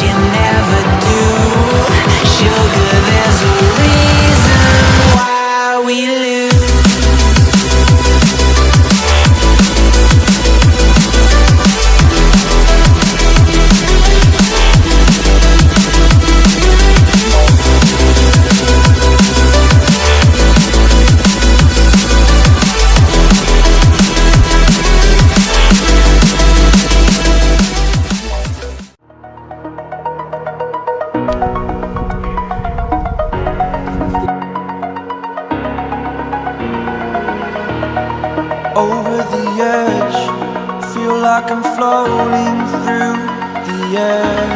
you never do. Sugar, there's a reason why we lose. Over the edge, feel like I'm floating through the air.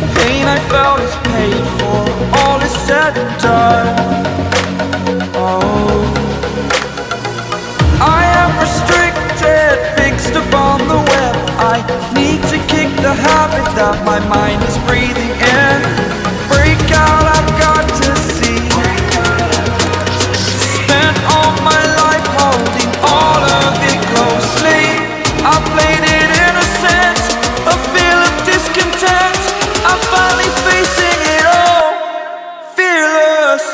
The pain I felt is paid for, all is said and done. Oh, I am restricted, fixed upon the web. I need to kick the habit that my mind is breathing in. Break out, I've got to see. Spent all my life holding all of it closely. I played it innocent, a feel of discontent. I'm finally facing it all, fearless.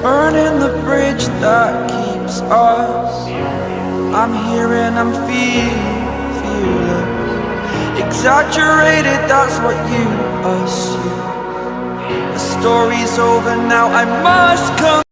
Burning the bridge that keeps us. I'm here and I'm feeling fearless. Exaggerated, that's what you assume. The story's over now, I must come.